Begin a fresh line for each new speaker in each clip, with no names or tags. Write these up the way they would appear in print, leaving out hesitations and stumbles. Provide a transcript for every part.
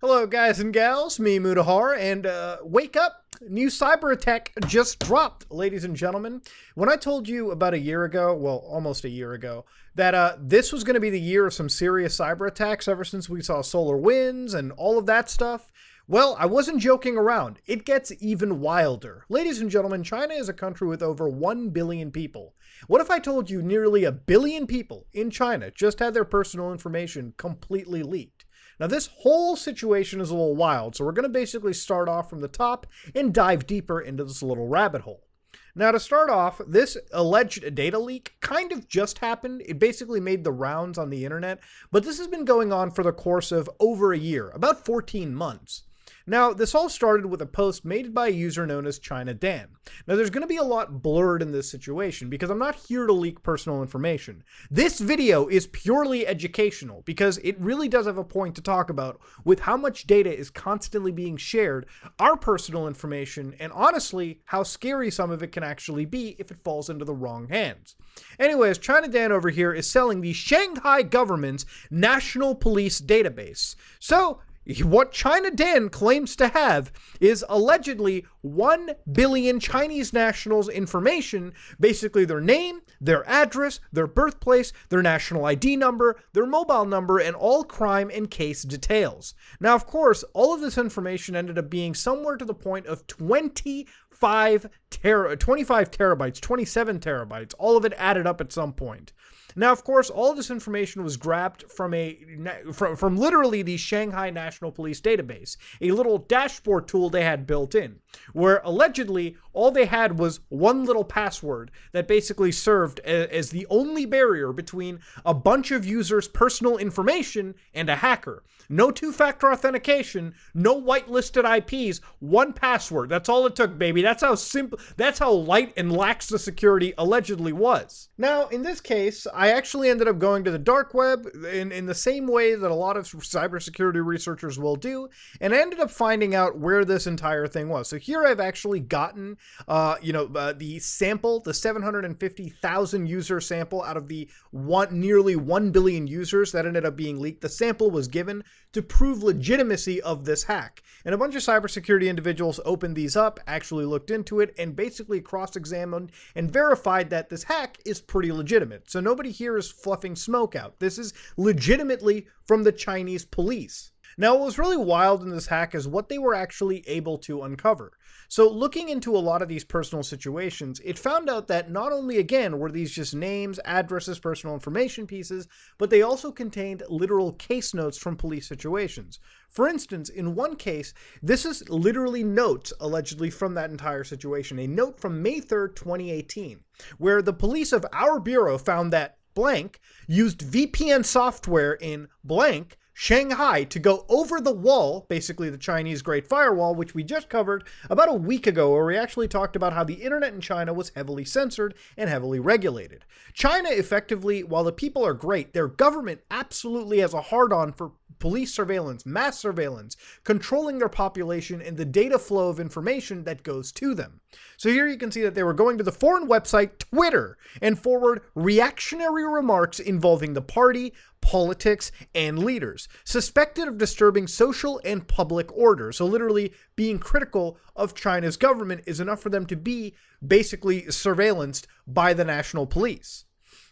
Hello, guys and gals, me Mudahar, and wake up! New cyber attack just dropped, ladies and gentlemen. When I told you about a year ago, well, almost a year ago, that this was going to be the year of some serious cyber attacks ever since we saw solar winds and all of that stuff, well, I wasn't joking around. It gets even wilder. Ladies and gentlemen, China is a country with over 1 billion people. What if I told you nearly 1 billion people in China just had their personal information completely leaked? Now, this whole situation is a little wild, so we're going to basically start off from the top and dive deeper into this little rabbit hole. Now, to start off, this alleged data leak kind of just happened. It basically made the rounds on the internet, but this has been going on for the course of over a year, about 14 months. Now, this all started with a post made by a user known as China Dan. Now, there's going to be a lot blurred in this situation because I'm not here to leak personal information. This video is purely educational because it really does have a point to talk about with how much data is constantly being shared, our personal information, and honestly, how scary some of it can actually be if it falls into the wrong hands. Anyways, China Dan over here is selling the Shanghai government's national police database. So, what China Dan claims to have is allegedly 1 billion Chinese nationals' information, basically their name, their address, their birthplace, their national ID number, their mobile number, and all crime and case details. Now, of course, all of this information ended up being somewhere to the point of 25 terabytes, 27 terabytes, all of it added up at some point. Now, of course, all this information was grabbed from literally the Shanghai National Police database, a little dashboard tool they had built in, where allegedly all they had was one little password that basically served as the only barrier between a bunch of users' personal information and a hacker. No two-factor authentication, no whitelisted IPs, one password. That's all it took, baby. That's how simple, that's how light and lax the security allegedly was. Now, in this case, I actually ended up going to the dark web in the same way that a lot of cybersecurity researchers will do, and I ended up finding out where this entire thing was. So here I've actually gotten, the sample, the 750,000 user sample out of the nearly 1 billion users that ended up being leaked. The sample was given to prove legitimacy of this hack. And a bunch of cybersecurity individuals opened these up, actually looked into it, and basically cross-examined and verified that this hack is pretty legitimate. So nobody here is fluffing smoke out. This is legitimately from the Chinese police. Now, what was really wild in this hack is what they were actually able to uncover. So looking into a lot of these personal situations, it found out that not only, again, were these just names, addresses, personal information pieces, but they also contained literal case notes from police situations. For instance, in one case, this is literally notes allegedly from that entire situation, a note from May 3rd, 2018, where the police of our bureau found that blank used VPN software in blank Shanghai to go over the wall, basically the Chinese Great Firewall, which we just covered about a week ago, where we actually talked about how the internet in China was heavily censored and heavily regulated. China effectively, while the people are great, their government absolutely has a hard-on for police surveillance, mass surveillance, controlling their population and the data flow of information that goes to them. So here you can see that they were going to the foreign website Twitter and forward reactionary remarks involving the party, politics, and leaders, suspected of disturbing social and public order. So literally being critical of China's government is enough for them to be basically surveillanced by the national police.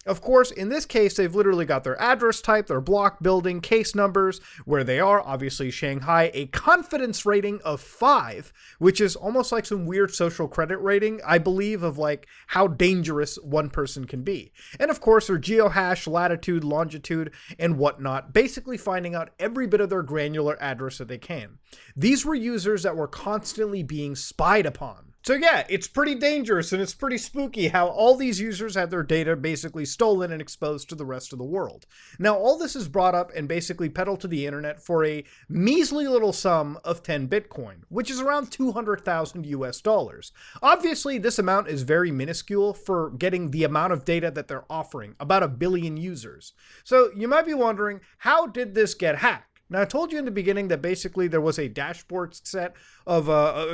Of course, in this case, they've literally got their address type, their block building, case numbers, where they are, obviously Shanghai, a confidence rating of 5, which is almost like some weird social credit rating, I believe, of like how dangerous one person can be. And of course, their geohash, latitude, longitude, and whatnot, basically finding out every bit of their granular address that they can. These were users that were constantly being spied upon. So yeah, it's pretty dangerous and it's pretty spooky how all these users had their data basically stolen and exposed to the rest of the world. Now, all this is brought up and basically peddled to the internet for a measly little sum of 10 Bitcoin, which is around 200,000 US dollars. Obviously, this amount is very minuscule for getting the amount of data that they're offering, about 1 billion users. So you might be wondering, how did this get hacked? Now, I told you in the beginning that basically there was a dashboard set of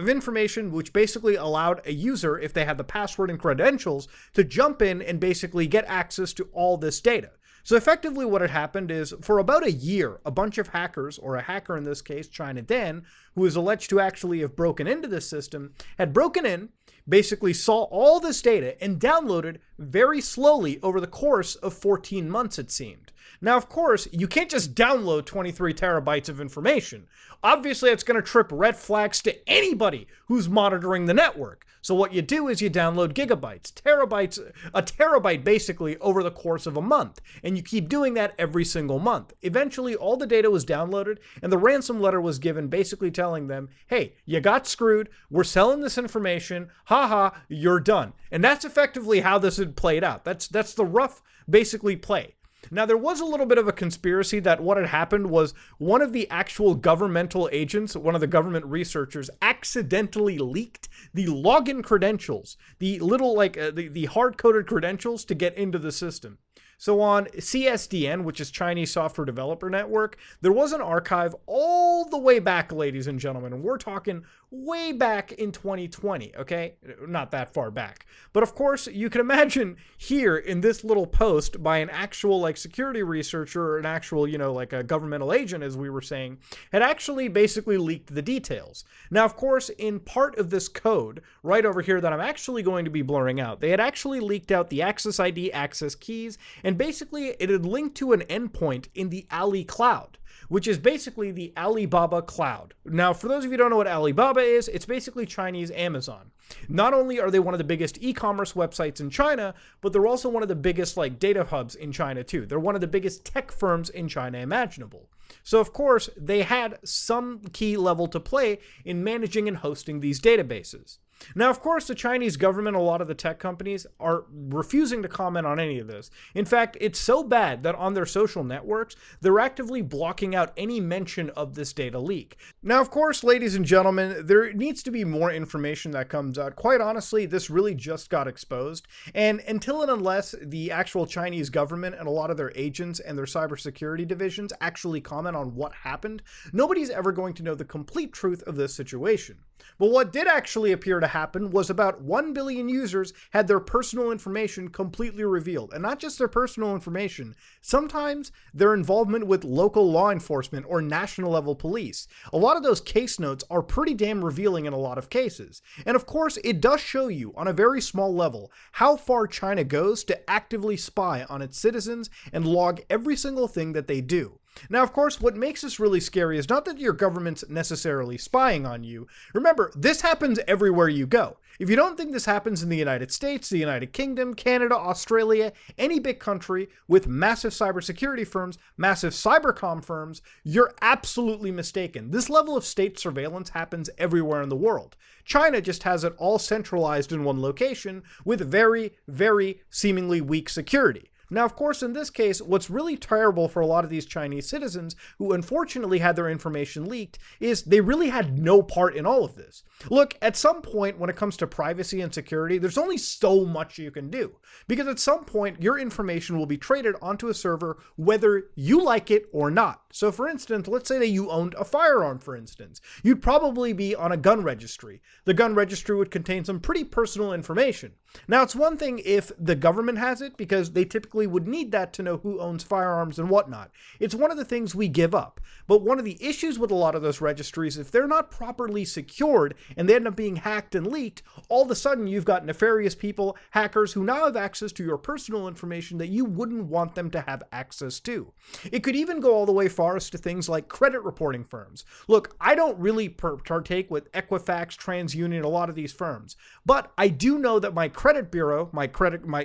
information which basically allowed a user, if they had the password and credentials, to jump in and basically get access to all this data. So effectively what had happened is for about a year, a bunch of hackers, or a hacker in this case, China Dan, who is alleged to actually have broken into this system, had broken in, basically saw all this data and downloaded very slowly over the course of 14 months, it seemed. Now, of course, you can't just download 23 terabytes of information. Obviously, it's going to trip red flags to anybody who's monitoring the network. So what you do is you download gigabytes, terabytes, a terabyte basically over the course of a month. And you keep doing that every single month. Eventually, all the data was downloaded and the ransom letter was given basically telling them, hey, you got screwed. We're selling this information. Haha, you're done. And that's effectively how this had played out. That's the rough, basically, play. Now, there was a little bit of a conspiracy that what had happened was one of the actual governmental agents, one of the government researchers, accidentally leaked the login credentials, the little, the hard-coded credentials to get into the system. So on CSDN, which is Chinese Software Developer Network, there was an archive all the way back, ladies and gentlemen, and we're talking way back in 2020, okay? Not that far back. But of course, you can imagine here in this little post by an actual security researcher or an actual, a governmental agent, as we were saying, had actually basically leaked the details. Now, of course, in part of this code right over here that I'm actually going to be blurring out, they had actually leaked out the access ID, access keys, and basically it had linked to an endpoint in the Ali cloud, which is basically the Alibaba cloud. Now, for those of you who don't know what Alibaba is, it's basically Chinese Amazon. Not only are they one of the biggest e-commerce websites in China, but they're also one of the biggest data hubs in China too. They're one of the biggest tech firms in China imaginable. So of course, they had some key level to play in managing and hosting these databases. Now, of course, the Chinese government, a lot of the tech companies, are refusing to comment on any of this. In fact, it's so bad that on their social networks, they're actively blocking out any mention of this data leak. Now, of course, ladies and gentlemen, there needs to be more information that comes out. Quite honestly, this really just got exposed. And until and unless the actual Chinese government and a lot of their agents and their cybersecurity divisions actually comment on what happened, nobody's ever going to know the complete truth of this situation. But what did actually appear to happen was about 1 billion users had their personal information completely revealed. And not just their personal information, sometimes their involvement with local law enforcement or national level police. A lot of those case notes are pretty damn revealing in a lot of cases. And of course, it does show you on a very small level how far China goes to actively spy on its citizens and log every single thing that they do. Now, of course, what makes this really scary is not that your government's necessarily spying on you. Remember, this happens everywhere you go. If you don't think this happens in the United States, the United Kingdom, Canada, Australia, any big country with massive cybersecurity firms, massive cybercom firms, you're absolutely mistaken. This level of state surveillance happens everywhere in the world. China just has it all centralized in one location with very, very seemingly weak security. Now, of course, in this case, what's really terrible for a lot of these Chinese citizens who unfortunately had their information leaked is they really had no part in all of this. Look, at some point when it comes to privacy and security, there's only so much you can do, because at some point your information will be traded onto a server whether you like it or not. So for instance, let's say that you owned a firearm, for instance. You'd probably be on a gun registry. The gun registry would contain some pretty personal information. Now, it's one thing if the government has it, because they typically would need that to know who owns firearms and whatnot. It's one of the things we give up. But one of the issues with a lot of those registries, if they're not properly secured and they end up being hacked and leaked, all of a sudden you've got nefarious people, hackers, who now have access to your personal information that you wouldn't want them to have access to. It could even go all the way far as to things like credit reporting firms. Look, I don't really partake with Equifax, TransUnion, a lot of these firms, but I do know that my credit bureau, my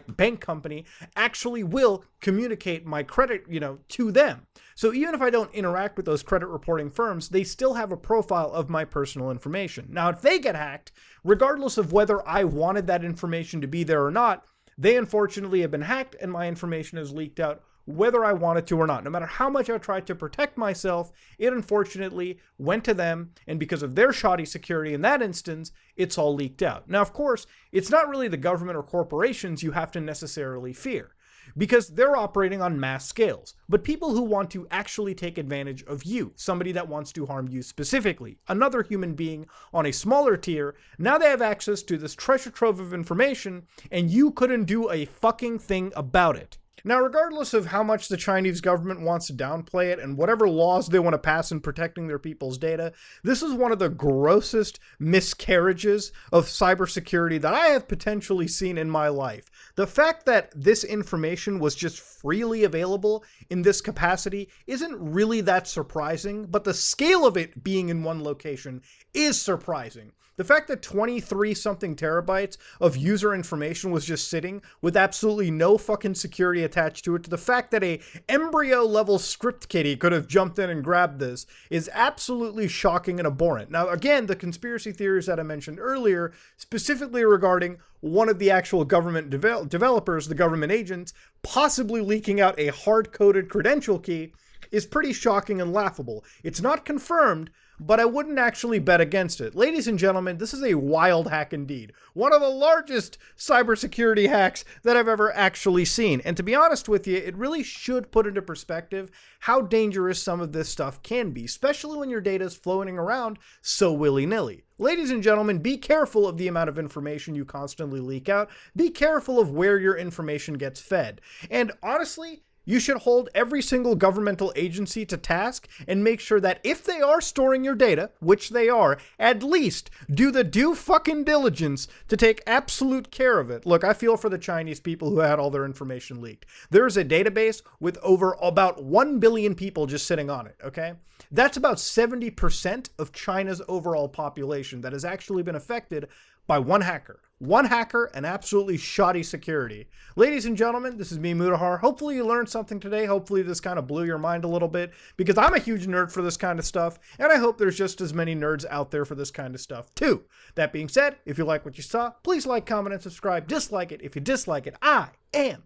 bank company, actually will communicate my credit, to them. So even if I don't interact with those credit reporting firms, they still have a profile of my personal information. Now, if they get hacked, regardless of whether I wanted that information to be there or not, they unfortunately have been hacked and my information is leaked out whether I wanted to or not. No matter how much I tried to protect myself, it unfortunately went to them, and because of their shoddy security in that instance, it's all leaked out. Now, of course, it's not really the government or corporations you have to necessarily fear, because they're operating on mass scales. But people who want to actually take advantage of you, somebody that wants to harm you specifically, another human being on a smaller tier, now they have access to this treasure trove of information, and you couldn't do a fucking thing about it. Now, regardless of how much the Chinese government wants to downplay it and whatever laws they want to pass in protecting their people's data, this is one of the grossest miscarriages of cybersecurity that I have potentially seen in my life. The fact that this information was just freely available in this capacity isn't really that surprising, but the scale of it being in one location is surprising. The fact that 23 something terabytes of user information was just sitting with absolutely no fucking security attached to it, to the fact that a embryo level script kiddie could have jumped in and grabbed this, is absolutely shocking and abhorrent. Now, again, the conspiracy theories that I mentioned earlier, specifically regarding one of the actual government developers, the government agents, possibly leaking out a hard-coded credential key, is pretty shocking and laughable. It's not confirmed, but I wouldn't actually bet against it. Ladies and gentlemen, this is a wild hack indeed. One of the largest cybersecurity hacks that I've ever actually seen. And to be honest with you, it really should put into perspective how dangerous some of this stuff can be, especially when your data is floating around so willy-nilly. Ladies and gentlemen, be careful of the amount of information you constantly leak out. Be careful of where your information gets fed. And honestly, you should hold every single governmental agency to task and make sure that if they are storing your data, which they are, at least do the due fucking diligence to take absolute care of it. Look, I feel for the Chinese people who had all their information leaked. There's a database with over about 1 billion people just sitting on it, okay? That's about 70% of China's overall population that has actually been affected by one hacker. One hacker and absolutely shoddy security. Ladies and gentlemen, this is me, Mutahar. Hopefully you learned something today. Hopefully this kind of blew your mind a little bit, because I'm a huge nerd for this kind of stuff, and I hope there's just as many nerds out there for this kind of stuff too. That being said, if you like what you saw, please like, comment, and subscribe. Dislike it if you dislike it. I am